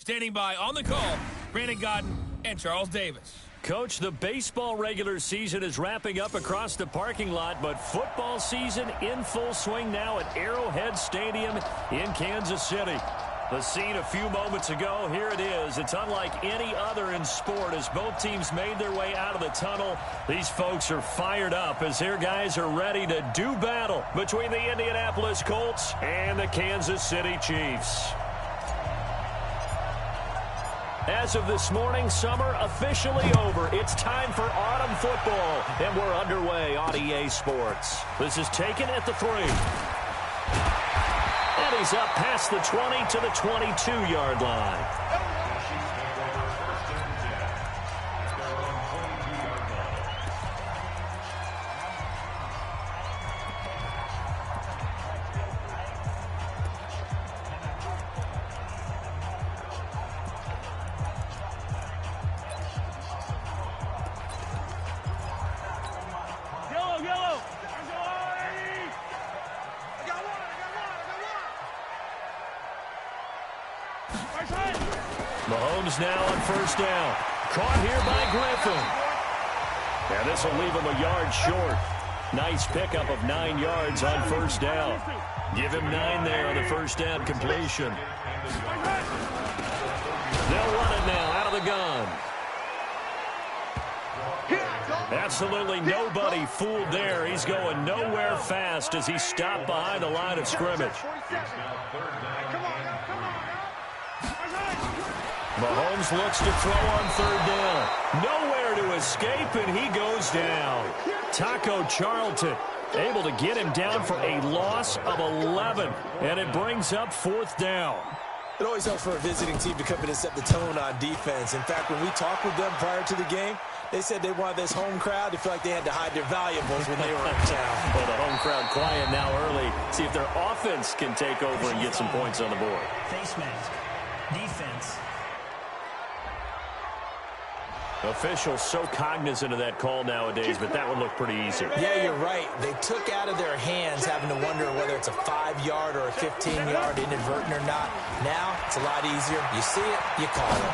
Standing by on the call, Brandon Godden and Charles Davis. Coach, the baseball regular season is wrapping up across the parking lot, but football season in full swing now at Arrowhead Stadium in Kansas City. The scene a few moments ago, here it is. It's unlike any other in sport as both teams made their way out of the tunnel. These folks are fired up as their guys are ready to do battle between the Indianapolis Colts and the Kansas City Chiefs. As of this morning, summer officially over. It's time for autumn football, and we're underway on EA Sports. This is taken at the 3. And he's up past the 20 to the 22-yard line. Mahomes now on first down. Caught here by Griffin. And this will leave him a yard short. Nice pickup of 9 yards on first down. Give him 9 there on the first down completion. They'll run it now out of the gun. Absolutely nobody fooled there. He's going nowhere fast as he stopped behind the line of scrimmage. Mahomes looks to throw on third down. Nowhere to escape, and he goes down. Taco Charlton able to get him down for a loss of 11, and it brings up fourth down. It always helps for a visiting team to come in and set the tone on defense. In fact, when we talked with them prior to the game, they said they wanted this home crowd to feel like they had to hide their valuables when they were in town. Well, the home crowd quiet now early. See if their offense can take over and get some points on the board. Face mask. Defense. Officials so cognizant of that call nowadays, but that one looked pretty easy. Yeah, you're right. They took out of their hands having to wonder whether it's a 5-yard or a 15-yard inadvertent or not. Now, it's a lot easier. You see it, you call it.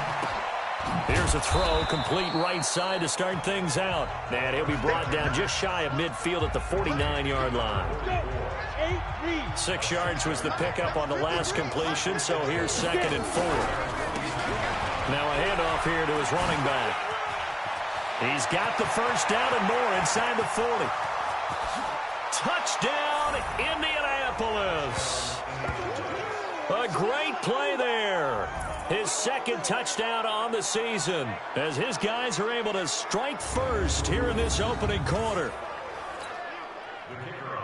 Here's a throw, complete right side to start things out. And he'll be brought down just shy of midfield at the 49-yard line. 6 yards was the pickup on the last completion, so here's 2nd and 4. Now a handoff here to his running back. He's got the first down and more inside the 40. Touchdown, Indianapolis. A great play there. His 2nd touchdown on the season as his guys are able to strike first here in this opening quarter.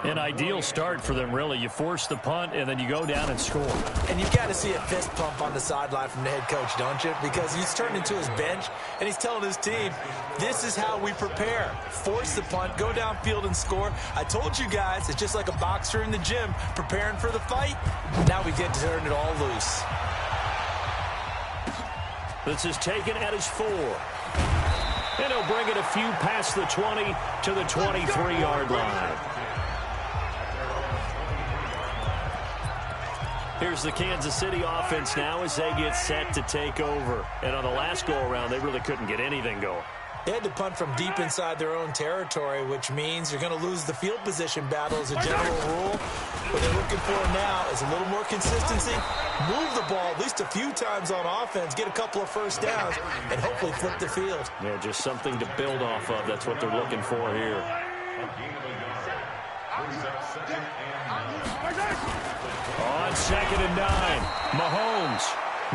An ideal start for them, really. You force the punt, and then you go down and score. And you've got to see a fist pump on the sideline from the head coach, don't you? Because he's turned into his bench, and he's telling his team, this is how we prepare. Force the punt, go downfield and score. I told you guys, it's just like a boxer in the gym preparing for the fight. Now we get to turn it all loose. This is taken at his 4. And he'll bring it a few past the 20 to the 23-yard line. Here's the Kansas City offense now as they get set to take over. And on the last go-around, they really couldn't get anything going. They had to punt from deep inside their own territory, which means you're going to lose the field position battle as a general rule. What they're looking for now is a little more consistency, move the ball at least a few times on offense, get a couple of first downs, and hopefully flip the field. Yeah, just something to build off of. That's what they're looking for here. On 2nd and 9, Mahomes.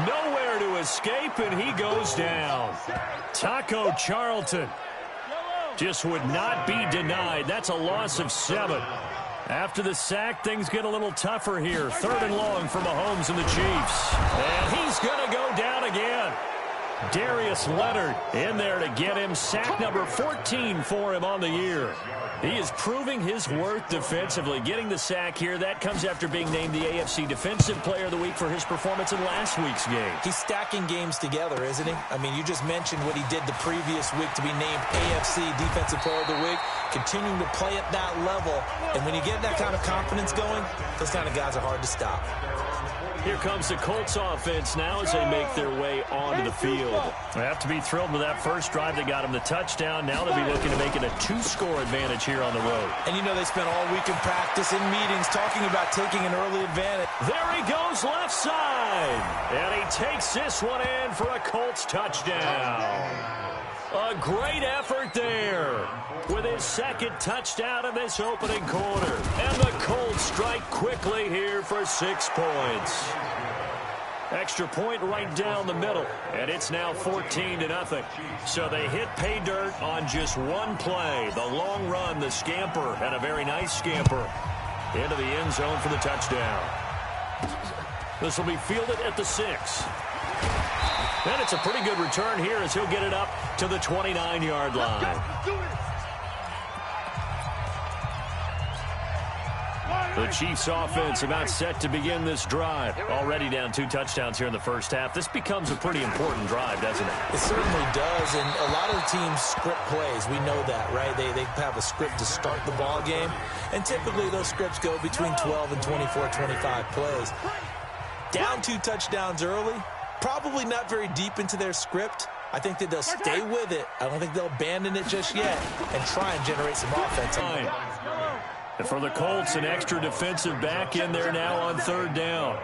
Nowhere to escape, and he goes down. Taco Charlton just would not be denied. That's a loss of 7. After the sack, things get a little tougher here. 3rd and long for Mahomes and the Chiefs. And he's going to go down again. Darius Leonard in there to get him. Sack number 14 for him on the year. He is proving his worth defensively. Getting the sack here, that comes after being named the AFC Defensive Player of the Week for his performance in last week's game. He's stacking games together, isn't he? I mean, you just mentioned what he did the previous week to be named AFC Defensive Player of the Week, continuing to play at that level. And when you get that kind of confidence going, those kind of guys are hard to stop. Here comes the Colts offense now as they make their way onto the field. They have to be thrilled with that first drive. They got them the touchdown. Now they'll be looking to make it a 2-score advantage here on the road. And you know they spent all week in practice, in meetings, talking about taking an early advantage. There he goes left side. And he takes this one in for a Colts touchdown. A great effort there with his second touchdown in this opening quarter. And the Colts strike quickly here for 6 points. Extra point right down the middle. And it's now 14-0. So they hit pay dirt on just one play. The long run, the scamper, and a very nice scamper into the end zone for the touchdown. This will be fielded at the 6. And it's a pretty good return here as he'll get it up to the 29-yard line. The Chiefs offense about set to begin this drive. Already down 2 touchdowns here in the first half. This becomes a pretty important drive, doesn't it? It certainly does, and a lot of the teams script plays. We know that, right? They have a script to start the ball game, and typically those scripts go between 12 and 24, 25 plays. Down 2 touchdowns early, probably not very deep into their script. I think that they'll stay with it. I don't think they'll abandon it just yet and try and generate some offense. And for the Colts, an extra defensive back in there now on 3rd down.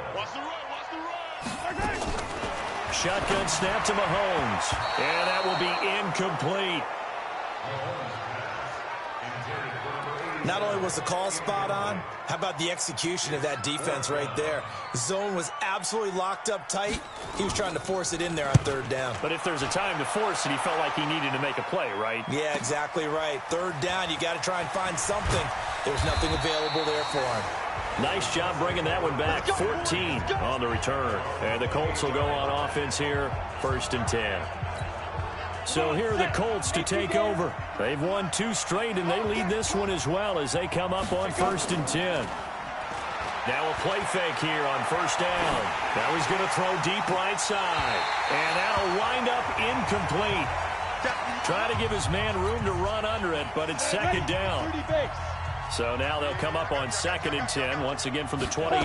Shotgun snap to Mahomes. And that will be incomplete. Not only was the call spot on, how about the execution of that defense right there? The zone was absolutely locked up tight. He was trying to force it in there on 3rd down. But if there's a time to force it, he felt like he needed to make a play, right? Yeah, exactly right. 3rd down, you got to try and find something. There's nothing available there for him. Nice job bringing that one back. 14 on the return. And the Colts will go on offense here, 1st and 10. So here are the Colts to take over. They've won 2 straight, and they lead this one as well as they come up on 1st and 10. Now a play fake here on 1st down. Now he's going to throw deep right side. And that'll wind up incomplete. Trying to give his man room to run under it, but it's 2nd down. So now they'll come up on 2nd and 10, once again from the 28.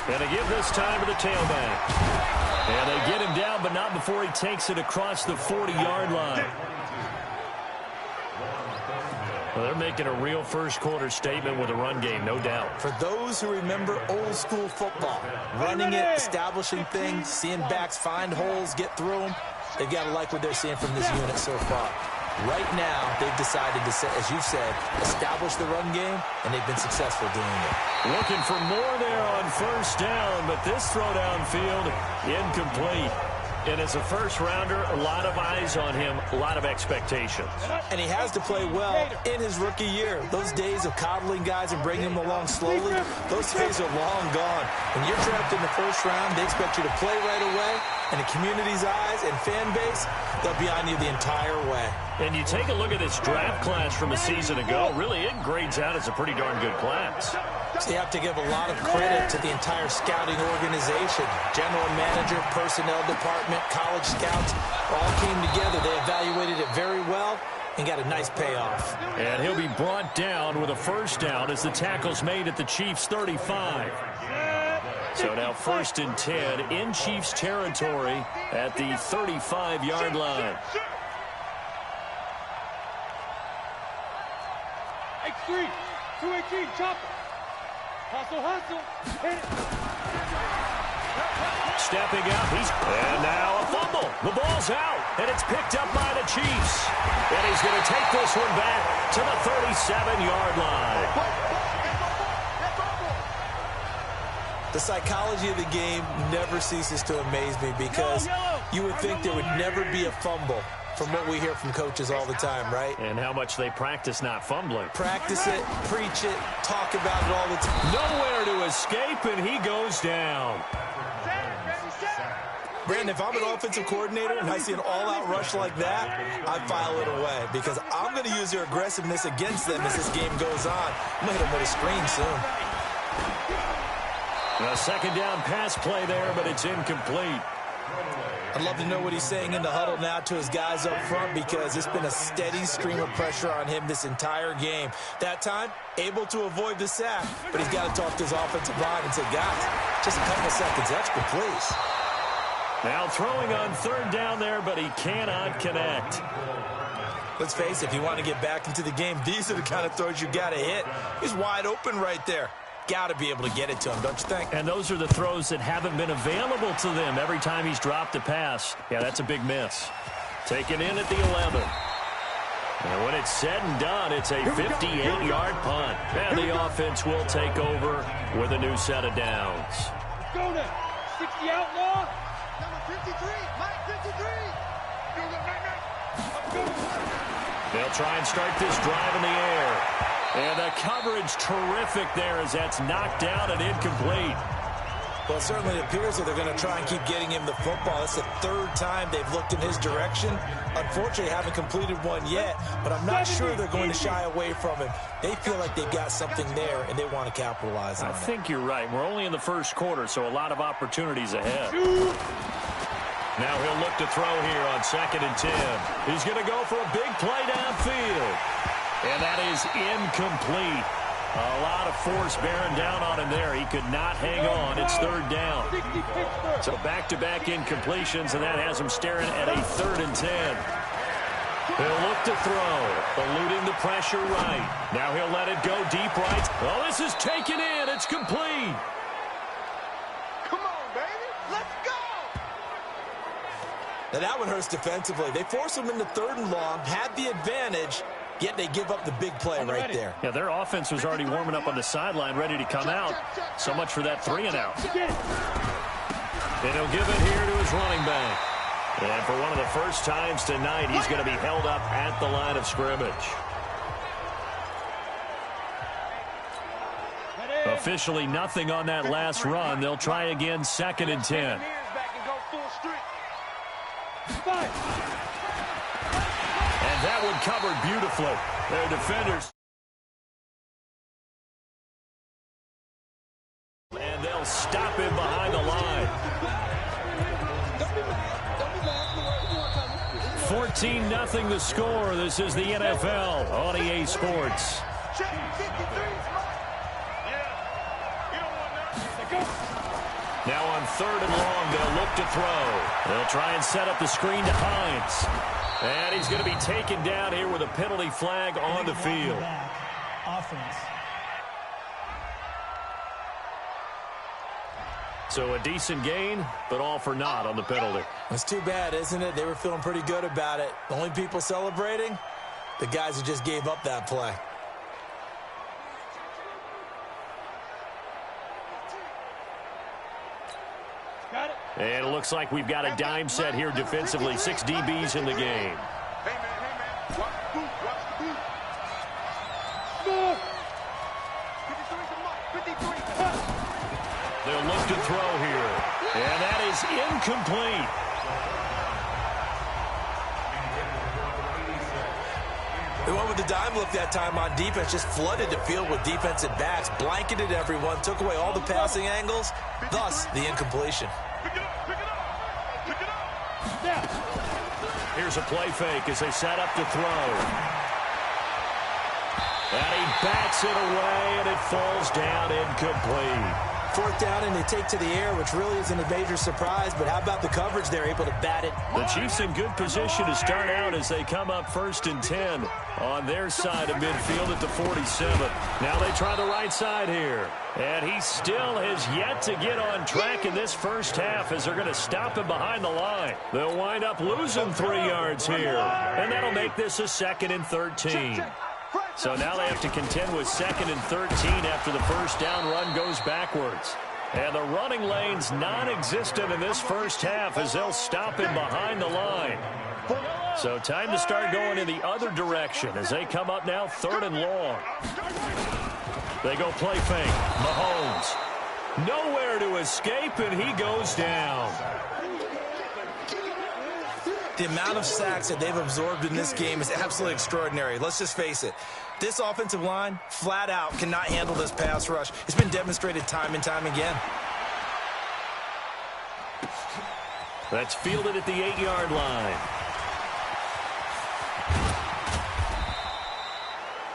And they give this time to the tailback. And they get him down, but not before he takes it across the 40-yard line. Well, they're making a real first-quarter statement with a run game, no doubt. For those who remember old-school football, running it, establishing things, seeing backs find holes, get through them, they've got to like what they're seeing from this unit so far. Right now, they've decided to, as you said, establish the run game, and they've been successful doing it. Looking for more there on 1st down, but this throw downfield, incomplete. And as a first-rounder, a lot of eyes on him, a lot of expectations. And he has to play well in his rookie year. Those days of coddling guys and bringing them along slowly, those days are long gone. When you're drafted in the 1st round, they expect you to play right away. And the community's eyes and fan base, they'll be on you the entire way. And you take a look at this draft class from a season ago, really it grades out as a pretty darn good class. So you have to give a lot of credit to the entire scouting organization. General manager, personnel department, college scouts, all came together. They evaluated it very well and got a nice payoff. And he'll be brought down with a 1st down as the tackle's made at the Chiefs' 35. So now 1st and 10 in Chiefs territory at the 35-yard line. X3, 218, chopper. Hustle, hit it. Stepping up, and now a fumble. The ball's out, and it's picked up by the Chiefs. And he's going to take this one back to the 37-yard line. The psychology of the game never ceases to amaze me because you would think there would never be a fumble from what we hear from coaches all the time, right? And how much they practice not fumbling. Practice it, preach it, talk about it all the time. Nowhere to escape, and he goes down. Brandon, if I'm an offensive coordinator and I see an all-out rush like that, I file it away because I'm going to use their aggressiveness against them as this game goes on. I'm going to hit them with a screen soon. A 2nd down pass play there, but it's incomplete. I'd love to know what he's saying in the huddle now to his guys up front, because it's been a steady stream of pressure on him this entire game. That time, able to avoid the sack, but he's got to talk to his offensive line and say, guys, just a couple seconds extra, please. Now throwing on third down there, but he cannot connect. Let's face it, if you want to get back into the game, these are the kind of throws you got to hit. He's wide open right there. Got to be able to get it to him, don't you think? And those are the throws that haven't been available to them every time he's dropped a pass. Yeah, that's a big miss. Taken in at the 11. And when it's said and done, it's a 58-yard punt. And the offense will take over with a new set of downs. Go now. 60 outlaw. Number 53. Mike 53. They'll try and start this drive in the air. And the coverage terrific there as that's knocked down and incomplete. Well, it certainly appears that they're going to try and keep getting him the football. It's the third time they've looked in his direction. Unfortunately, haven't completed one yet, but I'm not sure they're going to shy away from him. They feel like they've got something there, and they want to capitalize on it. I think you're right. We're only in the first quarter, so a lot of opportunities ahead. Now he'll look to throw here on 2nd and 10. He's going to go for a big play downfield. And that is incomplete. A lot of force bearing down on him there. He could not hang on. It's third down. So back-to-back incompletions, and that has him staring at a 3rd and 10. He'll look to throw, eluding the pressure right. Now he'll let it go deep right. Oh, this is taken in. It's complete. Come on, baby. Let's go. Now that one hurts defensively. They force him into 3rd and long, had the advantage, yet they give up the big play right there. Yeah, their offense was already warming up on the sideline, ready to come out. So much for that 3 and out. And he'll give it here to his running back. And for one of the first times tonight, he's going to be held up at the line of scrimmage. Officially nothing on that last run. They'll try again 2nd and 10. And that one covered beautifully. Their defenders. And they'll stop him behind the line. 14-0 the score. This is the NFL on EA Sports. Now on 3rd and long, they'll look to throw. They'll try and set up the screen to Hines. And he's going to be taken down here with a penalty flag on the field. Offense. So a decent gain, but all for naught on the penalty. It's too bad, isn't it? They were feeling pretty good about it. The only people celebrating, the guys who just gave up that play. And it looks like we've got a dime set here defensively. 6 DBs in the game. Hey, man. Watch the boot. Watch the boot. 53. They'll look to throw here. And that is incomplete. They went with the dime look that time on defense, just flooded the field with defensive backs, blanketed everyone, took away all the passing angles, thus the incompletion. Here's a play fake as they set up to throw. And he bats it away, and it falls down incomplete. 4th down, and they take to the air, which really isn't a major surprise, but how about the coverage there, able to bat it? The Chiefs in good position to start out as they come up 1st and 10 on their side of midfield at the 47. Now they try the right side here. And he still has yet to get on track in this first half as they're going to stop him behind the line. They'll wind up losing 3 yards here. And that'll make this a 2nd and 13. So now they have to contend with 2nd and 13 after the first down run goes backwards. And the running lane's non-existent in this first half as they'll stop him behind the line. So time to start going in the other direction as they come up now 3rd and long. They go play fake. Mahomes. Nowhere to escape, and he goes down. The amount of sacks that they've absorbed in this game is absolutely extraordinary. Let's just face it. This offensive line, flat out, cannot handle this pass rush. It's been demonstrated time and time again. That's fielded at the 8-yard line.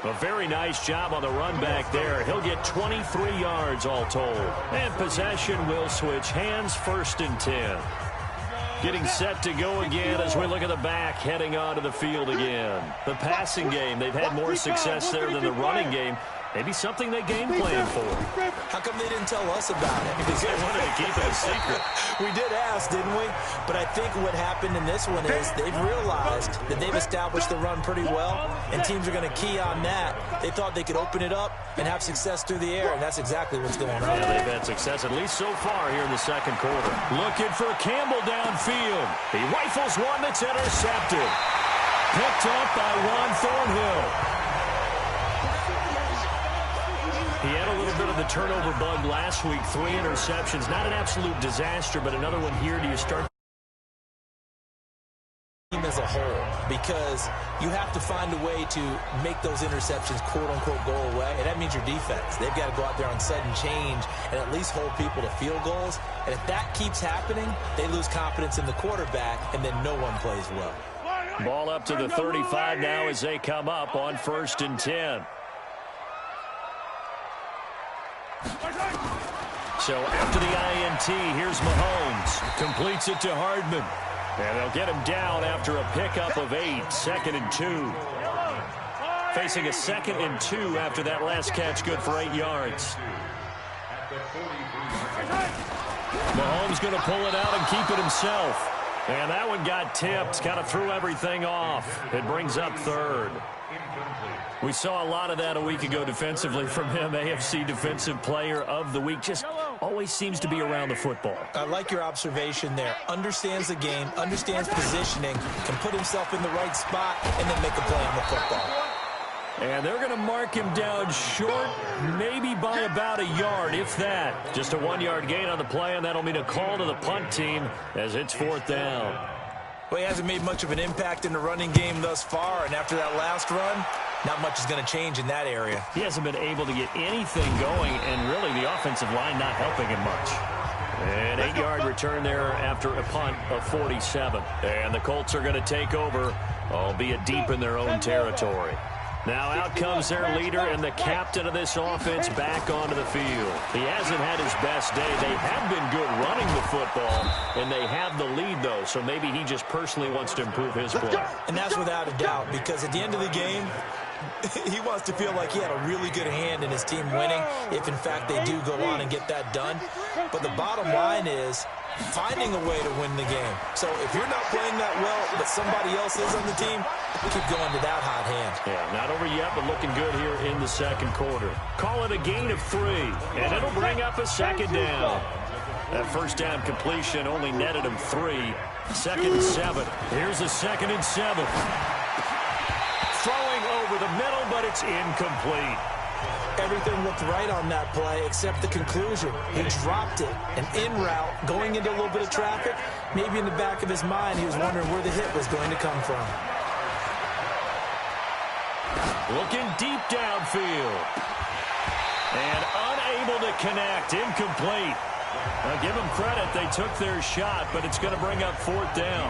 A very nice job on the run back there. He'll get 23 yards all told. And possession will switch hands, 1st and 10. Getting set to go again as we look at the back heading onto the field again. The passing game, they've had more success there than the running game. Maybe something they game plan for. How come they didn't tell us about it? Because they wanted to keep it a secret. We did ask, didn't we? But I think what happened in this one is they've realized that they've established the run pretty well, and teams are going to key on that. They thought they could open it up and have success through the air, and that's exactly what's going on. Yeah, they've had success, at least so far here in the second quarter. Looking for Campbell downfield. He rifles one that's intercepted. Picked up by Juan Thornhill. He had a little bit of the turnover bug last week, 3 interceptions. Not an absolute disaster, but another one here. Do you start team as a whole? Because you have to find a way to make those interceptions, quote-unquote, go away, and that means your defense. They've got to go out there on sudden change and at least hold people to field goals. And if that keeps happening, they lose confidence in the quarterback, and then no one plays well. Ball up to the 35 now as they come up on 1st and 10. So after the INT, here's Mahomes. Completes it to Hardman. And they'll get him down after a pickup of 8. 2nd and 2. Facing a 2nd and 2 after that last catch, good for 8 yards. Mahomes going to pull it out and keep it himself. And that one got tipped, kind of threw everything off. It brings up 3rd. We saw a lot of that a week ago defensively from him. AFC Defensive Player of the Week. Just always seems to be around the football. I like your observation there. Understands the game, understands positioning, can put himself in the right spot, and then make a play on the football. And they're going to mark him down short, maybe by about a yard, if that. Just a 1-yard gain on the play, and that'll mean a call to the punt team as it's 4th down. Well, he hasn't made much of an impact in the running game thus far, and after that last run, not much is going to change in that area. He hasn't been able to get anything going, and really the offensive line not helping him much. An 8-yard return there after a punt of 47. And the Colts are going to take over, albeit deep in their own territory. Now out comes their leader and the captain of this offense back onto the field. He hasn't had his best day. They have been good running the football, and they have the lead, though, so maybe he just personally wants to improve his play. And that's without a doubt, because at the end of the game, he wants to feel like he had a really good hand in his team winning, if in fact they do go on and get that done. But the bottom line is finding a way to win the game. So if you're not playing that well, but somebody else is on the team, keep going to that hot hand. Yeah, not over yet, but looking good here in the second quarter. Call it a gain of 3, and it'll bring up a 2nd down. That 1st down completion only netted him 3. 2nd and 7. Here's a 2nd and 7. Throwing over the middle, but it's incomplete. Everything looked right on that play except the conclusion. He dropped it, and en route, going into a little bit of traffic, maybe in the back of his mind, he was wondering where the hit was going to come from. Looking deep downfield. And unable to connect. Incomplete. Now give them credit. They took their shot, but it's going to bring up 4th down.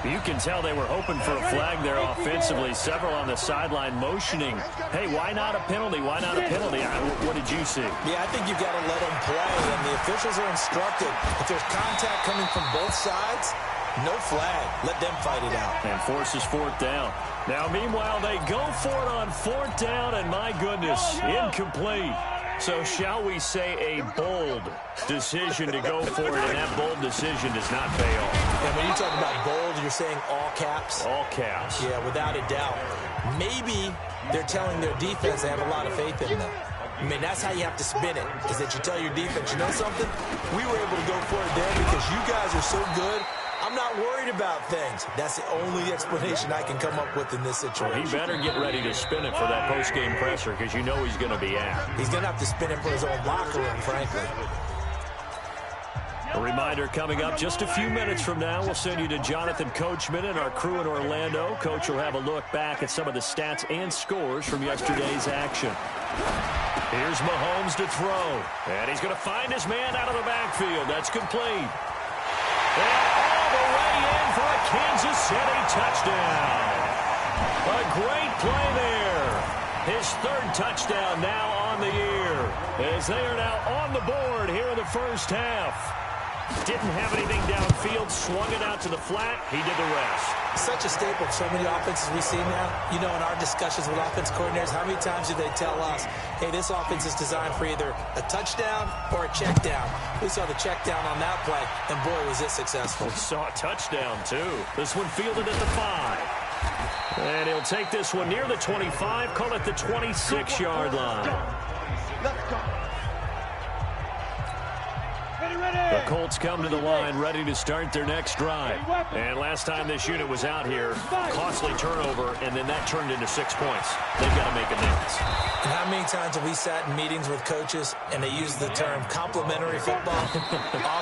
You can tell they were hoping for a flag there offensively. Several on the sideline motioning. Hey, why not a penalty? Why not a penalty? What did you see? Yeah, I think you've got to let them play, and the officials are instructed. If there's contact coming from both sides, no flag. Let them fight it out. And forces 4th down. Now, meanwhile, they go for it on 4th down, and my goodness, incomplete. So shall we say a bold decision to go for it, and that bold decision does not pay off. And when you talk about bold, you're saying all caps? All caps. Yeah, without a doubt. Maybe they're telling their defense they have a lot of faith in them. I mean, that's how you have to spin it, is that you tell your defense, you know something? We were able to go for it there because you guys are so good. I'm not worried about things. That's the only explanation I can come up with in this situation. He better get ready to spin it for that post-game presser because you know he's going to be out. He's going to have to spin it for his own locker room, frankly. A reminder coming up just a few minutes from now. We'll send you to Jonathan Coachman and our crew in Orlando. Coach will have a look back at some of the stats and scores from yesterday's action. Here's Mahomes to throw. And he's going to find his man out of the backfield. That's complete. And City touchdown. A great play there. His third touchdown now on the year, as they are now on the board here in the first half. Didn't have anything downfield, swung it out to the flat. He did the rest. Such a staple of so many offenses we see now. You know, in our discussions with offense coordinators, how many times do they tell us, hey, this offense is designed for either a touchdown or a check down? We saw the check down on that play, and boy, was it successful. We saw a touchdown, too. This one fielded at the 5. And he'll take this one near the 25, call it the 26-yard line. Let's go. The Colts come to the line ready to start their next drive. And last time this unit was out here, costly turnover, and then that turned into 6 points. They've got to make amends. And how many times have we sat in meetings with coaches and they use the term complementary football?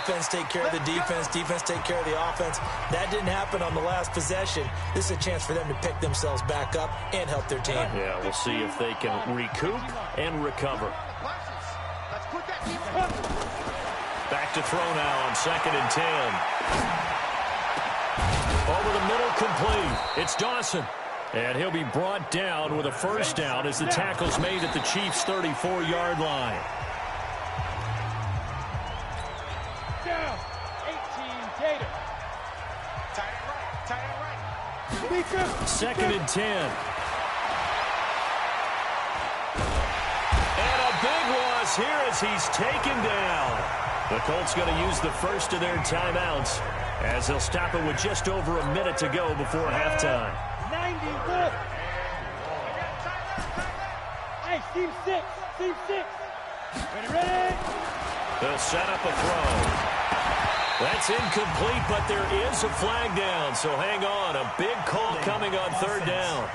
Offense take care of the defense, defense take care of the offense. That didn't happen on the last possession. This is a chance for them to pick themselves back up and help their team. Yeah, we'll see if they can recoup and recover. Let's put that team. Back to throw now on 2nd and 10. Over the middle, complete. It's Dawson. And he'll be brought down with a first down as the tackle's made at the Chiefs' 34-yard line. Down. 18, Tatum. Tight end right. 2nd and 10. And a big loss here as he's taken down. The Colts going to use the first of their timeouts as they'll stop it with just over a minute to go before halftime. 94. Hey, team 6. Team 6. Ready? They'll set up a throw. That's incomplete, but there is a flag down, so hang on. A big call coming on 3rd down.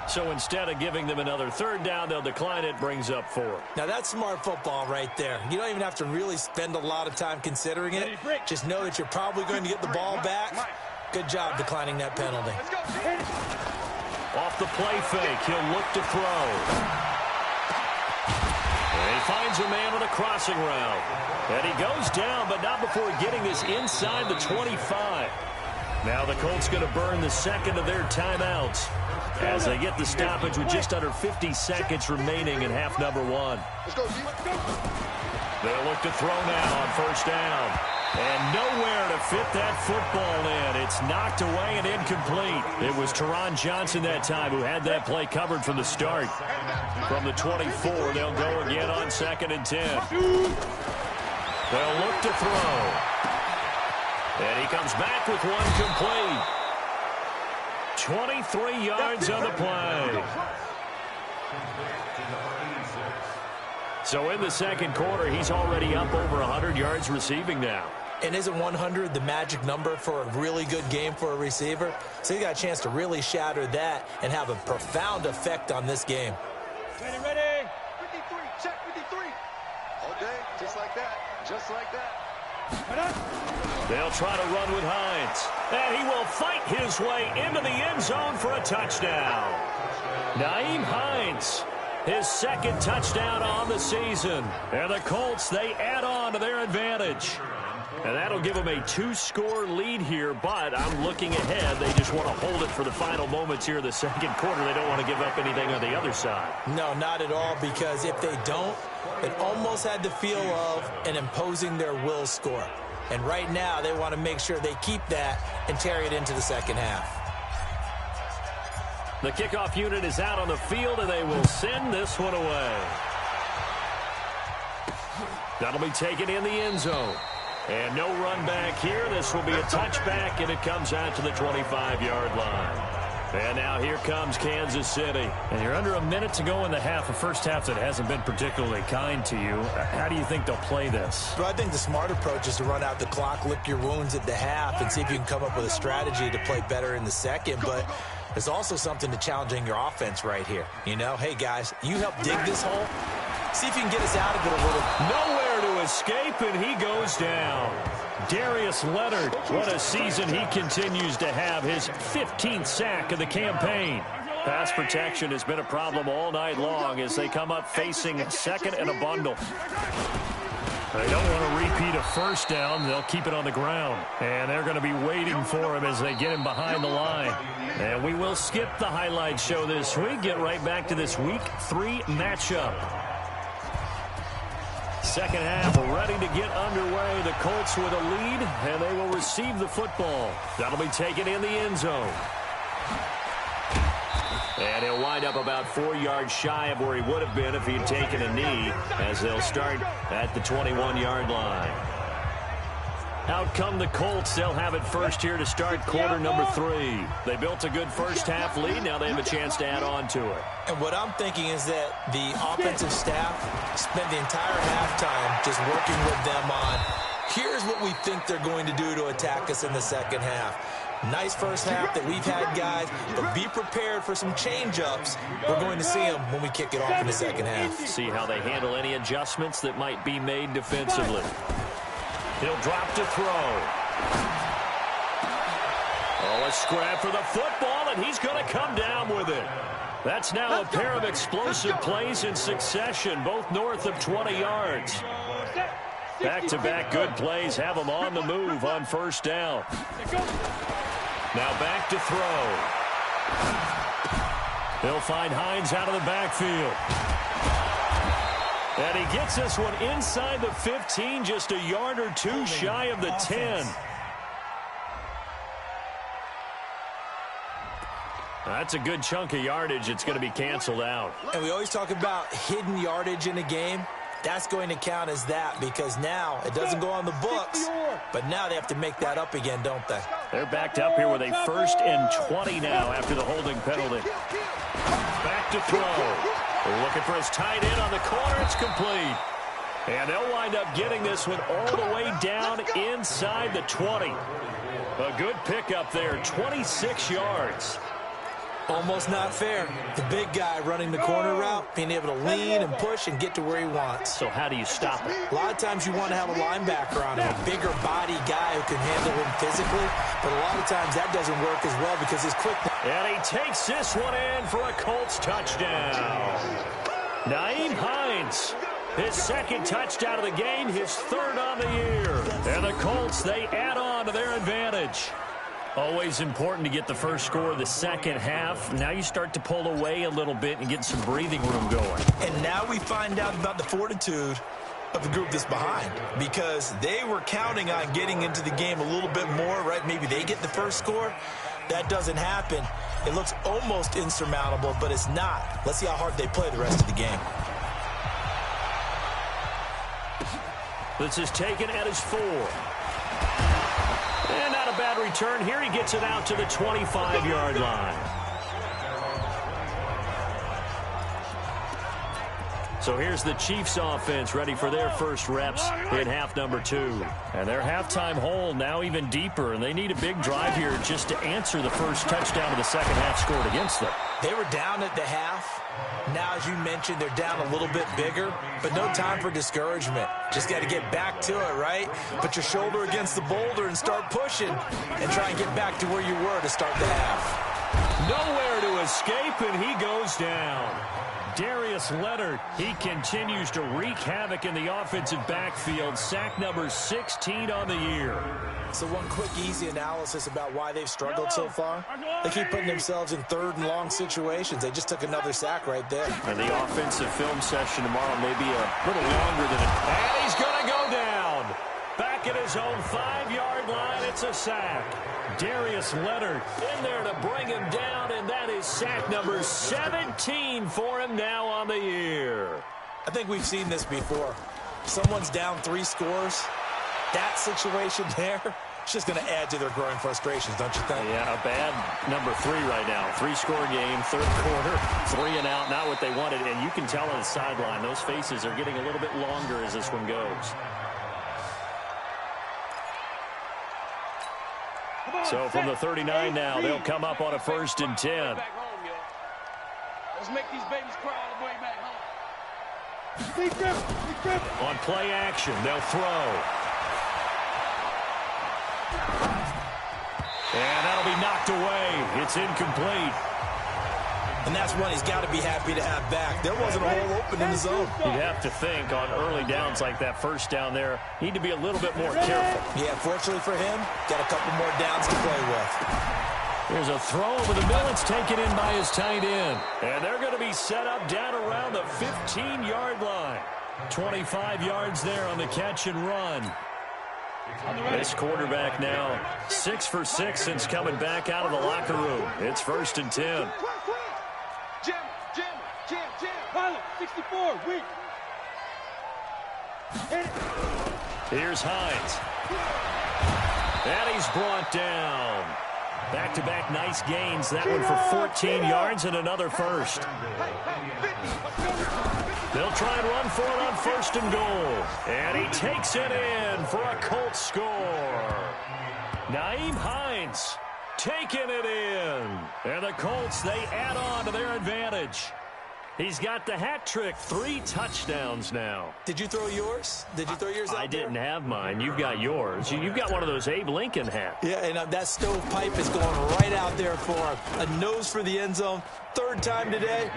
So instead of giving them another 3rd down, they'll decline it, brings up 4. Now, that's smart football right there. You don't even have to really spend a lot of time considering it. Just know that you're probably going to get the ball back. Good job declining that penalty. Off the play fake, he'll look to throw. And he finds a man on a crossing route. And he goes down, but not before getting this inside the 25. Now the Colts going to burn the second of their timeouts as they get the stoppage with just under 50 seconds remaining in half number 1. They'll look to throw now on 1st down. And nowhere to fit that football in. It's knocked away and incomplete. It was Teron Johnson that time who had that play covered from the start. From the 24, they'll go again on 2nd and 10. They'll look to throw. And he comes back with one complete. 23 yards on the play. So in the 2nd quarter, he's already up over 100 yards receiving now. And isn't 100 the magic number for a really good game for a receiver? So he got a chance to really shatter that and have a profound effect on this game. Ready? 53, check 53. All day, just like that, just like that. They'll try to run with Hines. And he will fight his way into the end zone for a touchdown. Nyheim Hines, his 2nd touchdown on the season. And the Colts, they add on to their advantage. And that'll give them a 2-score lead here, but I'm looking ahead. They just want to hold it for the final moments here in the 2nd quarter. They don't want to give up anything on the other side. No, not at all, because if they don't, it almost had the feel of an imposing their will score. And right now, they want to make sure they keep that and carry it into the 2nd half. The kickoff unit is out on the field, and they will send this one away. That'll be taken in the end zone. And no run back here. This will be a touchback, and it comes out to the 25-yard line. And now here comes Kansas City. And you're under a minute to go in the half, a first half that hasn't been particularly kind to you. How do you think they'll play this? But I think the smart approach is to run out the clock, lick your wounds at the half, and see if you can come up with a strategy to play better in the 2nd. But there's also something to challenging your offense right here. You know, hey, guys, you help dig this hole. See if you can get us out of it a little. Nowhere to escape, and he goes down. Darius Leonard, what a season he continues to have, his 15th sack of the campaign. Pass protection has been a problem all night long as they come up facing 2nd and a bundle. They don't want to repeat a first down. They'll keep it on the ground. And they're going to be waiting for him as they get him behind the line. And we will skip the highlight show this week. Get right back to this Week 3 matchup. Second half ready to get underway. The Colts with a lead, and they will receive the football. That'll be taken in the end zone. And he'll wind up about 4 yards shy of where he would have been if he'd taken a knee, as they'll start at the 21-yard line. Out come the Colts. They'll have it first here to start quarter number 3. They built a good first half lead. Now they have a chance to add on to it. And what I'm thinking is that the offensive staff spent the entire halftime just working with them on, here's what we think they're going to do to attack us in the second half. Nice first half that we've had, guys, but be prepared for some change-ups. We're going to see them when we kick it off in the second half. See how they handle any adjustments that might be made defensively. He'll drop to throw. Oh, a scrap for the football, and he's going to come down with it. That's now a pair of explosive plays in succession, both north of 20 yards. Back-to-back good plays have them on the move on first down. Now back to throw. They'll find Hines out of the backfield. And he gets this one inside the 15, just a yard or two shy of the 10. That's a good chunk of yardage. It's going to be canceled out. And we always talk about hidden yardage in a game. That's going to count as that, because now it doesn't go on the books, but now they have to make that up again, don't they? They're backed up here with a 1st and 20 now after the holding penalty. Back to throw. Looking for his tight end on the corner. It's complete. And they'll wind up getting this one all the way down inside the 20. A good pickup there, 26 yards. Almost not fair. The big guy running the corner route, being able to lean and push and get to where he wants. So how do you stop it? A lot of times you want to have a linebacker on him, a bigger body guy who can handle him physically, but a lot of times that doesn't work as well because his quickness. And he takes this one in for a Colts touchdown. Nyheim Hines, his 2nd touchdown of the game, his 3rd on the year. And the Colts, they add on to their advantage. Always important to get the first score of the second half. Now you start to pull away a little bit and get some breathing room going. And now we find out about the fortitude of the group that's behind, because they were counting on getting into the game a little bit more, right? Maybe they get the first score. That doesn't happen. It looks almost insurmountable, but it's not. Let's see how hard they play the rest of the game. This is taken at his 4. And not a bad return here. He gets it out to the 25-yard line. So here's the Chiefs offense ready for their first reps in half number 2. And their halftime hole now even deeper, and they need a big drive here just to answer the first touchdown of the second half scored against them. They were down at the half. Now, as you mentioned, they're down a little bit bigger, but no time for discouragement. Just got to get back to it, right? Put your shoulder against the boulder and start pushing and try and get back to where you were to start the half. Nowhere to escape, and he goes down. Darius Leonard, he continues to wreak havoc in the offensive backfield. Sack number 16 on the year. So one quick, easy analysis about why they've struggled so far. They keep putting themselves in 3rd and long situations. They just took another sack right there. And the offensive film session tomorrow may be a little longer than it. And he's going to go down. Back at his own 5-yard line, it's a sack. Darius Leonard in there to bring him down, and that is sack number 17 for him now on the year. I think we've seen this before. Someone's down 3 scores. That situation there, it's just going to add to their growing frustrations, don't you think? Yeah, a bad number 3 right now. 3-score game, 3rd quarter, 3 and out, not what they wanted. And you can tell on the sideline, those faces are getting a little bit longer as this one goes. So from the 39 now, they'll come up on a 1st and 10. Let's make these babies cry all the way back home. On play action, they'll throw. And that'll be knocked away. It's incomplete. And that's one he's got to be happy to have back. There wasn't a hole open in the zone. You'd have to think on early downs like that first down there, need to be a little bit more careful. Yeah, fortunately for him, got a couple more downs to play with. Here's a throw over the middle. It's taken in by his tight end. And they're going to be set up down around the 15-yard line. 25 yards there on the catch and run. This quarterback now 6 for 6 since coming back out of the locker room. It's 1st and 10. Pilot, 64, weak. Here's Hines. And he's brought down. Back-to-back nice gains. That one for 14 yards and another first. They'll try and run for it on 1st and goal. And he takes it in for a Colts score. Nyheim Hines taking it in. And the Colts, they add on to their advantage. He's got the hat trick, 3 touchdowns now. Did you throw yours? Did you throw yours out I there? didn't have mine. You've got yours. You've got one of those Abe Lincoln hats. Yeah, and that stovepipe is going right out there for a nose for the end zone. 3rd time today.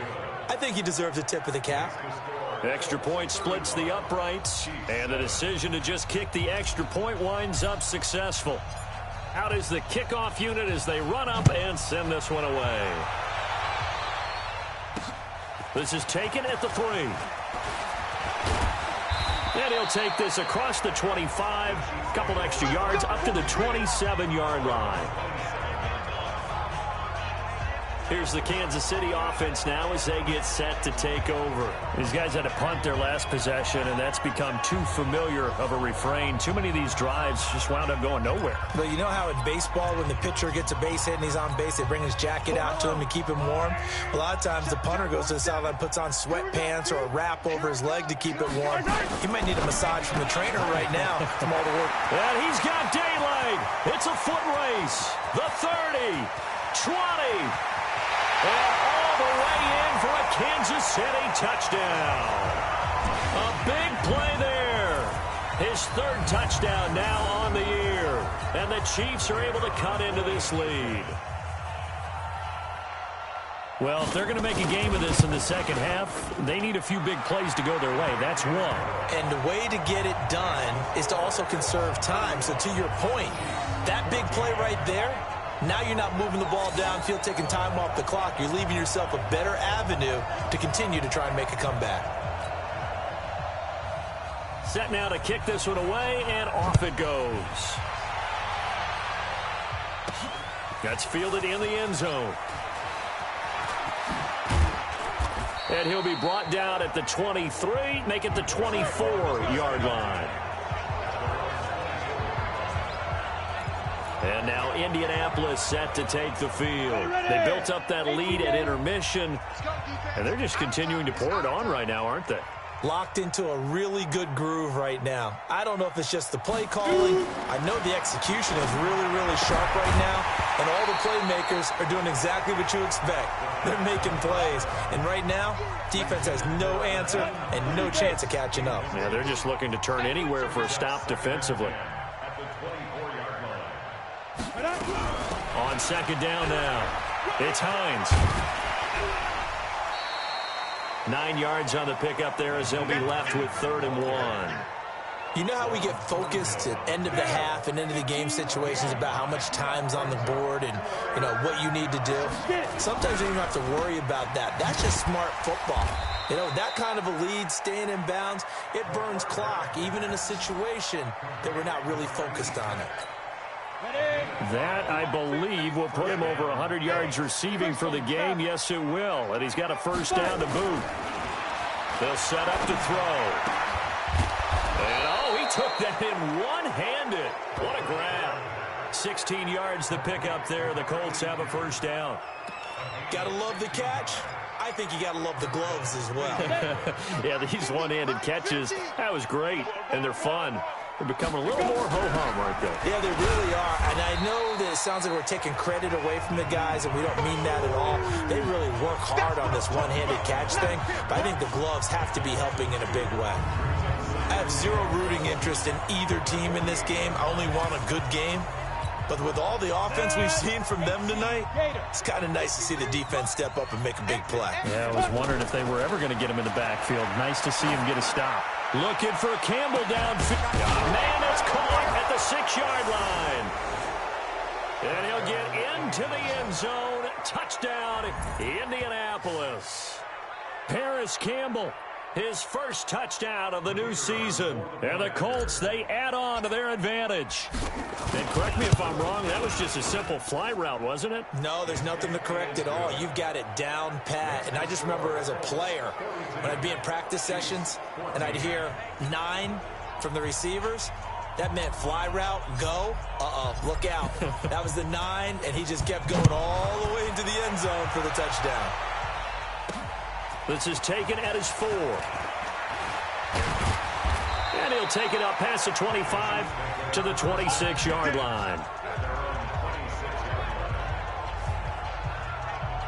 I think he deserves a tip of the cap. Extra point splits the uprights, and the decision to just kick the extra point winds up successful. Out is the kickoff unit as they run up and send this one away. This is taken at the 3. And he'll take this across the 25, a couple extra yards up to the 27-yard line. Here's the Kansas City offense now as they get set to take over. These guys had to punt their last possession, and that's become too familiar of a refrain. Too many of these drives just wound up going nowhere. But you know how in baseball, when the pitcher gets a base hit and he's on base, they bring his jacket out to him to keep him warm? A lot of times the punter goes to the sideline, puts on sweatpants or a wrap over his leg to keep it warm. He might need a massage from the trainer right now from all the work. And he's got daylight. It's a foot race. The 30, 20. And all the way in for a Kansas City touchdown. A big play there. His 3rd touchdown now on the year. And the Chiefs are able to cut into this lead. Well, if they're going to make a game of this in the second half, they need a few big plays to go their way. That's one. And the way to get it done is to also conserve time. So to your point, that big play right there, now you're not moving the ball downfield, taking time off the clock. You're leaving yourself a better avenue to continue to try and make a comeback. Set now to kick this one away, and off it goes. That's fielded in the end zone. And he'll be brought down at the 23, make it the 24-yard line. And now Indianapolis set to take the field. They built up that lead at intermission, and they're just continuing to pour it on right now, aren't they? Locked into a really good groove right now. I don't know if it's just the play calling. I know the execution is really, really sharp right now, and all the playmakers are doing exactly what you expect. They're making plays, and right now, defense has no answer and no chance of catching up. Yeah, they're just looking to turn anywhere for a stop defensively. On 2nd down now, it's Hines. 9 yards on the pickup there as they'll be left with 3rd and 1. You know how we get focused at end of the half and into the game situations about how much time's on the board and, you know, what you need to do? Sometimes you don't have to worry about that. That's just smart football. You know, that kind of a lead, staying in bounds, it burns clock, even in a situation that we're not really focused on it. That, I believe, will put him over 100 yards receiving for the game. Yes, it will. And he's got a 1st down to boot. They'll set up to throw. And, oh, he took that in one-handed. What a grab. 16 yards the pickup there. The Colts have a 1st down. Gotta love the catch. I think you gotta love the gloves as well. Yeah, these one-handed catches, that was great. And they're fun. They're becoming a little more ho-hum, aren't they? Yeah, they really are. And I know that it sounds like we're taking credit away from the guys, and we don't mean that at all. They really work hard on this one-handed catch thing, but I think the gloves have to be helping in a big way. I have zero rooting interest in either team in this game. I only want a good game. But with all the offense we've seen from them tonight, it's kind of nice to see the defense step up and make a big play. Yeah, I was wondering if they were ever going to get him in the backfield. Nice to see him get a stop. Looking for Campbell downfield. Oh, man, it's caught at the 6-yard line. And he'll get into the end zone. Touchdown, Indianapolis. Paris Campbell, his first touchdown of the new season. And the Colts, they add on to their advantage. And correct me if I'm wrong, that was just a simple fly route, wasn't it? No, there's nothing to correct at all. You've got it down pat. And I just remember as a player, when I'd be in practice sessions, and I'd hear 9 from the receivers, that meant fly route, go. Look out. That was the 9, and he just kept going all the way into the end zone for the touchdown. This is taken at his 4. And he'll take it up past the 25 to the 26-yard line.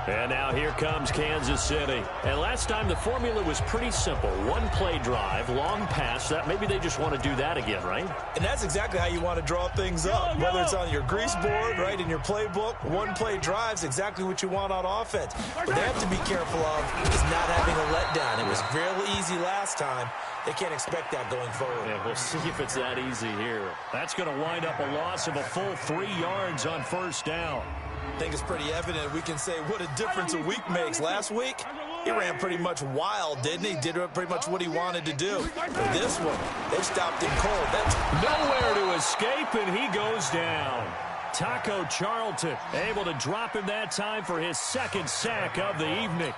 And now here comes Kansas City. And last time the formula was pretty simple. One-play drive, long pass. That maybe they just want to do that again, right? And that's exactly how you want to draw things up. Whether it's on your grease board, right, in your playbook, one-play drive's exactly what you want on offense. What they have to be careful of is not having a letdown. It was real easy last time. They can't expect that going forward. Yeah, we'll see if it's that easy here. That's going to wind up a loss of a full 3 yards on first down. I think it's pretty evident. We can say what a difference a week makes. Last week, he ran pretty much wild, didn't he? Did pretty much what he wanted to do. But this one, they stopped him cold. That's nowhere to escape, and he goes down. Taco Charlton able to drop him that time for his second sack of the evening.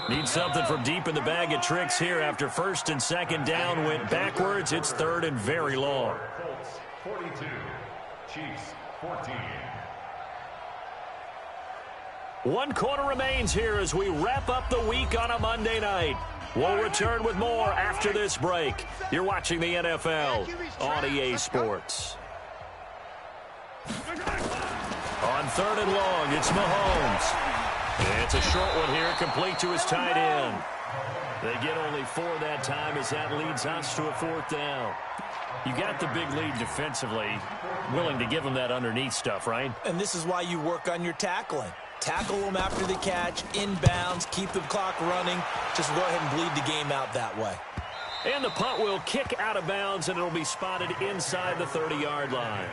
Need something from deep in the bag of tricks here after first and second down went backwards. It's third and very long. Colts 42, Chiefs 14. 1 quarter remains here as we wrap up the week on a Monday night. We'll return with more after this break. You're watching the NFL on EA Sports. On third and long, it's Mahomes. It's a short one here, complete to his tight end. They get only 4 that time as that leads us to a 4th down. You got the big lead defensively, willing to give them that underneath stuff, right? And this is why you work on your tackling. Tackle them after the catch, inbounds, keep the clock running. Just go ahead and bleed the game out that way. And the punt will kick out of bounds, and it'll be spotted inside the 30-yard line.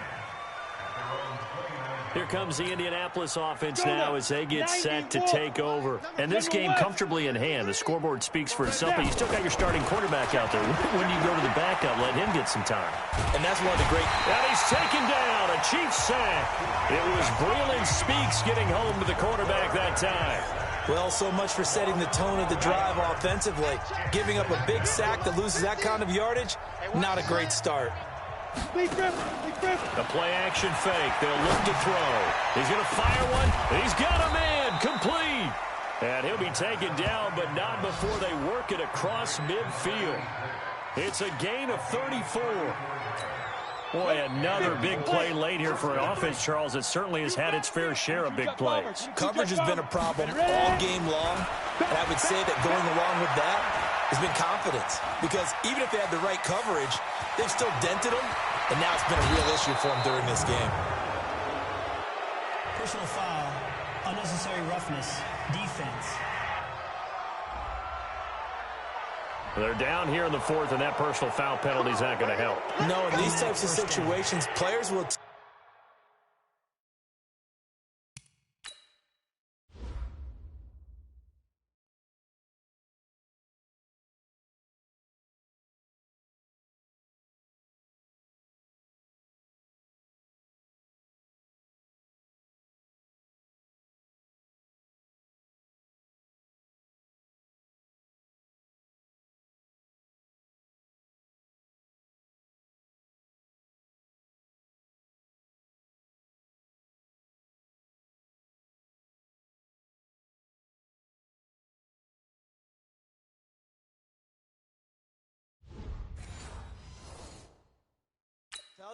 Here comes the Indianapolis offense now as they get set to take over. And this game comfortably in hand. The scoreboard speaks for itself, but you still got your starting quarterback out there. When you go to the backup, let him get some time. And that's one of the great... And he's taken down, a Chiefs sack. It was Breland Speaks getting home to the quarterback that time. Well, so much for setting the tone of the drive offensively. Giving up a big sack that loses that kind of yardage, not a great start. The play-action fake. They'll look to throw. He's going to fire one. He's got a man. Complete. And he'll be taken down, but not before they work it across midfield. It's a gain of 34. Boy, another big play late here for an offense, Charles, that certainly has had its fair share of big plays. Coverage has been a problem all game long, and I would say that going along with that has been confidence. Because even if they had the right coverage, they've still dented them, and now it's been a real issue for them during this game. Personal foul, unnecessary roughness, defense. They're down here in the 4th, and that personal foul penalty is not going to help. No, in these types of situations, players will...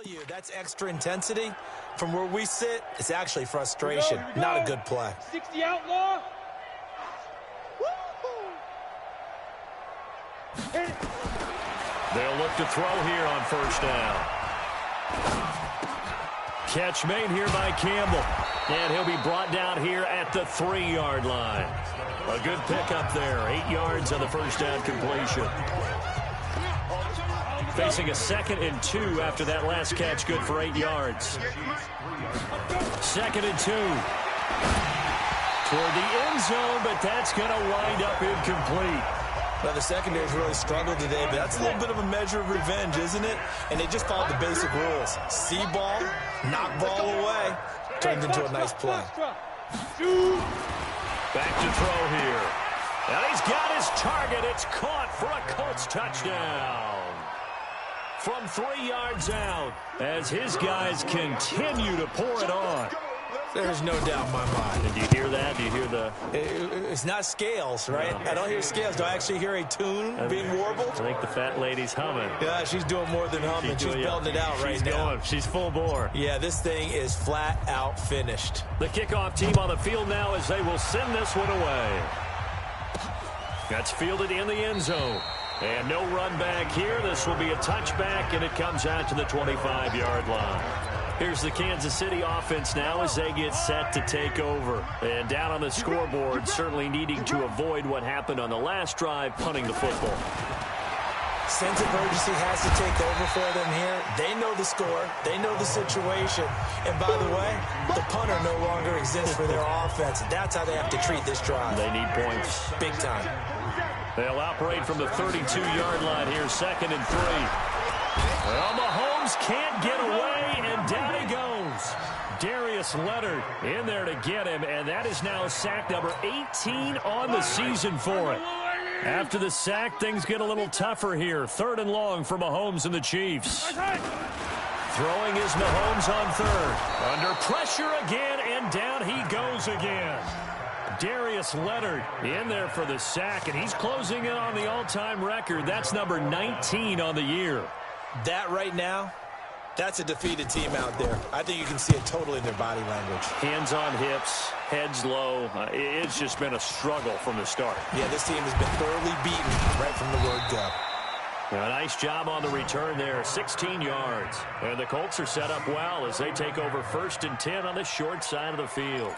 You, that's extra intensity. From where we sit, it's actually frustration. Not a good play. 60 outlaw. They'll look to throw here on first down. catch made here by Campbell. And he'll be brought down here at the 3-yard line. A good pickup there. 8 yards on the first down completion. Facing a 2nd and 2 after that last catch, good for 8 yards. 2nd and 2. Toward the end zone, but that's going to wind up incomplete. Well, the secondary's really struggled today, but that's a little bit of a measure of revenge, isn't it? And they just followed the basic rules. See ball, knock ball away. Turned into a nice play. Back to throw here. And he's got his target. It's caught for a Colts touchdown. From 3 yards out, as his guys continue to pour it on. There's no doubt in my mind. And do you hear that? Do you hear the... It's not scales, right? No. I don't hear scales. Do I actually hear a tune being warbled? I think the fat lady's humming. Yeah, she's doing more than humming. She's belting it out right now. She's full bore. Yeah, this thing is flat out finished. The kickoff team on the field now as they will send this one away. That's fielded in the end zone. And no run back here. This will be a touchback, and it comes out to the 25-yard line. Here's the Kansas City offense now as they get set to take over. And down on the scoreboard, certainly needing to avoid what happened on the last drive, punting the football. Sense of urgency has to take over for them here. They know the score. They know the situation. And by the way, the punter no longer exists for their offense. That's how they have to treat this drive. They need points. Big time. They'll operate from the 32-yard line here, 2nd and 3. Well, Mahomes can't get away, and down he goes. Darius Leonard in there to get him, and that is now sack number 18 on the season for it. After the sack, things get a little tougher here. 3rd and long for Mahomes and the Chiefs. Throwing is Mahomes on 3rd. Under pressure again, and down he goes again. Darius Leonard in there for the sack, and he's closing in on the all-time record. That's number 19 on the year. That right now, that's a defeated team out there. I think you can see it totally in their body language. Hands on hips, heads low. It's just been a struggle from the start. Yeah, this team has been thoroughly beaten right from the word go. A nice job on the return there, 16 yards. And the Colts are set up well as they take over 1st and 10 on the short side of the field.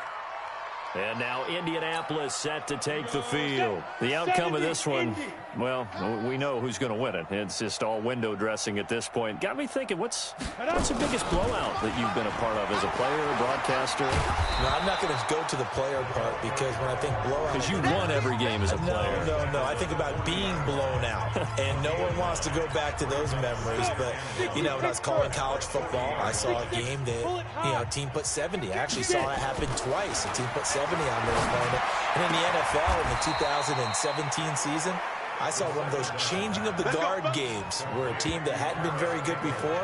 And now Indianapolis set to take the field. The outcome of this one, well, we know who's going to win it. It's just all window dressing at this point. Got me thinking, what's the biggest blowout that you've been a part of as a player, broadcaster? No, I'm not going to go to the player part because when I think blowout... Because you won every game as a player. No. I think about being blown out. And no one wants to go back to those memories. But, you know, when I was calling college football, I saw a game that, you know, a team put 70. I actually saw it happen twice. A team put 70 on their opponent. And in the NFL in the 2017 season, I saw one of those changing of the guard games where a team that hadn't been very good before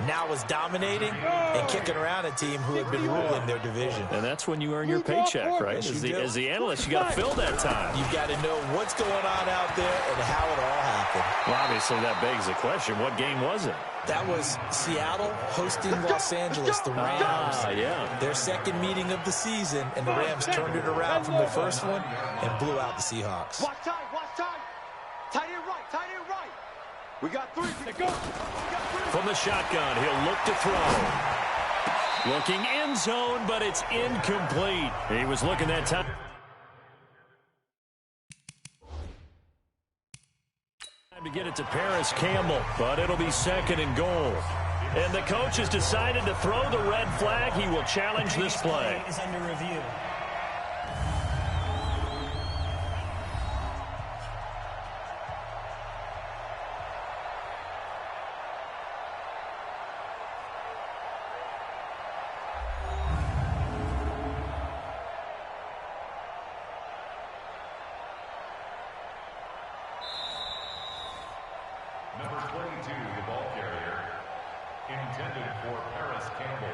now was dominating and kicking around a team who had been ruling their division. And that's when you earn your paycheck, right? As the analyst, you got to fill that time. You've got to know what's going on out there and how it all happened. Well, obviously, that begs the question, what game was it? That was Seattle hosting Los Angeles, the Rams. Yeah. Their second meeting of the season, and the Rams turned it around from the first one and blew out the Seahawks. Watch time, watch time. Tight end right, tight end right. We got 3. Go. From the shotgun, he'll look to throw. Looking end zone, but it's incomplete. He was looking that time. To get it to Paris Campbell, but it'll be 2nd and goal. And the coach has decided to throw the red flag. He will challenge this play. Is under review. Number 22, the ball carrier, intended for Paris Campbell.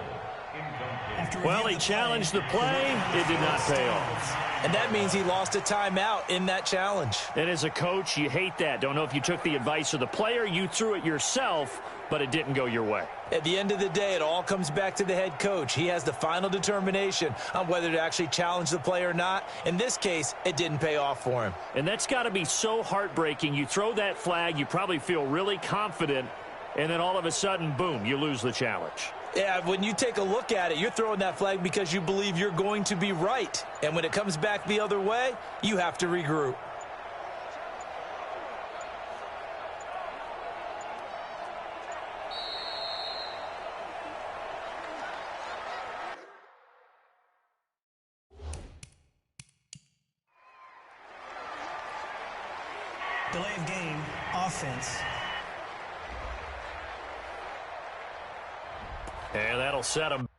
Incomplete. Well, he challenged the play. It did not pay off. And that means he lost a timeout in that challenge. And as a coach, you hate that. Don't know if you took the advice of the player. You threw it yourself, but it didn't go your way. At the end of the day, it all comes back to the head coach. He has the final determination on whether to actually challenge the play or not. In this case, it didn't pay off for him. And that's got to be so heartbreaking. You throw that flag, you probably feel really confident, and then all of a sudden, boom, you lose the challenge. Yeah, when you take a look at it, you're throwing that flag because you believe you're going to be right. And when it comes back the other way, you have to regroup. Delay of game, offense. And that'll set him.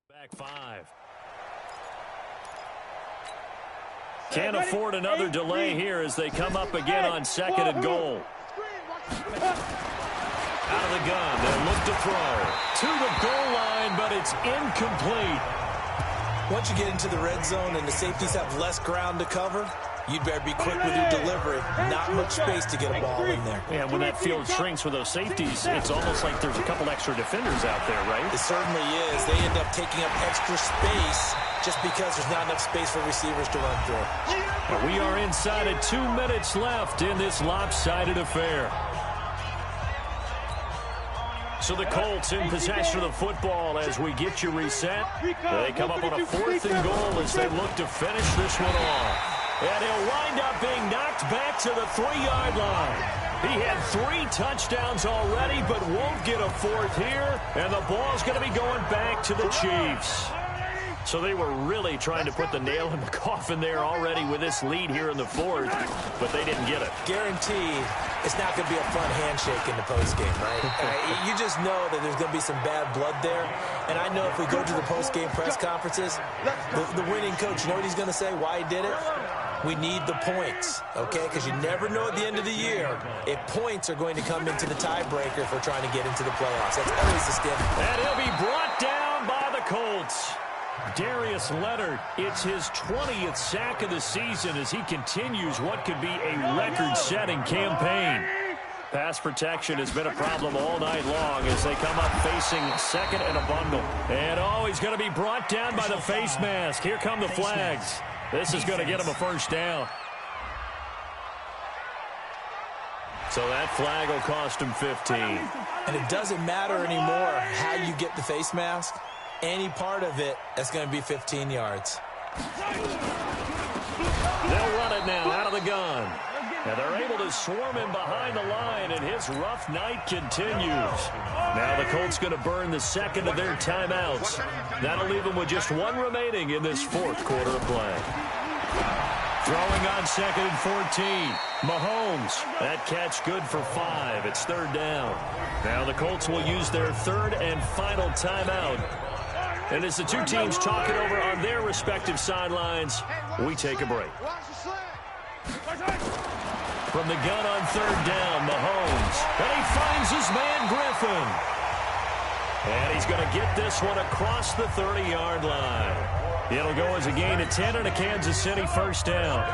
Back 5. Can't afford another delay here as they come up again on 2nd and goal. Out of the gun, they'll look to throw. To the goal line, but it's incomplete. Once you get into the red zone and the safeties have less ground to cover, you'd better be quick with your delivery. Not much space to get a ball in there. Yeah, when that field shrinks with those safeties, it's almost like there's a couple extra defenders out there, right? It certainly is. They end up taking up extra space just because there's not enough space for receivers to run through. And we are inside of 2 minutes left in this lopsided affair. So the Colts in possession of the football as we get you reset. They come up on a 4th and goal as they look to finish this one off. And he'll wind up being knocked back to the 3-yard line. He had 3 touchdowns already, but won't get a 4th here. And the ball's going to be going back to the Chiefs. So they were really trying to put the nail in the coffin there already with this lead here in the 4th, but they didn't get it. Guaranteed it's not going to be a fun handshake in the postgame, right? You just know that there's going to be some bad blood there. And I know if we go to the postgame press conferences, the winning coach, you know what he's going to say, why he did it? We need the points, okay? Because you never know at the end of the year if points are going to come into the tiebreaker if we're trying to get into the playoffs. That's always the standard. And he'll be brought down by the Colts. Darius Leonard, it's his 20th sack of the season as he continues what could be a record-setting campaign. Pass protection has been a problem all night long as they come up facing 2nd and a bundle. And, he's going to be brought down by the face mask. Here come the flags. This is going to get him a 1st down. So that flag will cost him 15. And it doesn't matter anymore how you get the face mask. Any part of it, that's going to be 15 yards. They'll run it now out of the gun. And they're able to swarm him behind the line, and his rough night continues. Now the Colts going to burn the 2nd of their timeouts. That'll leave them with just 1 remaining in this 4th quarter of play. Throwing on 2nd and 14. Mahomes. That catch good for 5. It's 3rd down. Now the Colts will use their 3rd and final timeout. And as the 2 teams talk it over on their respective sidelines, we take a break. From the gun on 3rd down, Mahomes. And he finds his man Griffin. And he's going to get this one across the 30-yard line. It'll go as a gain of 10 and a Kansas City first down.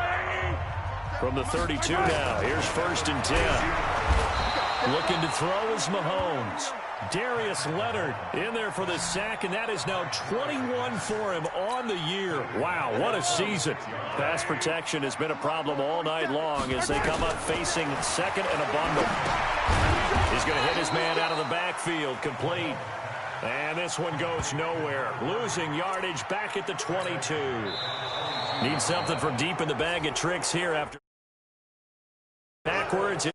From the 32 now, here's 1st and 10. Looking to throw is Mahomes. Darius Leonard in there for the sack, and that is now 21 for him on the year. Wow, what a season. Pass protection has been a problem all night long as they come up facing second and a bundle. He's going to hit his man out of the backfield, complete. And this one goes nowhere. Losing yardage back at the 22. Need something from deep in the bag of tricks here after backwards.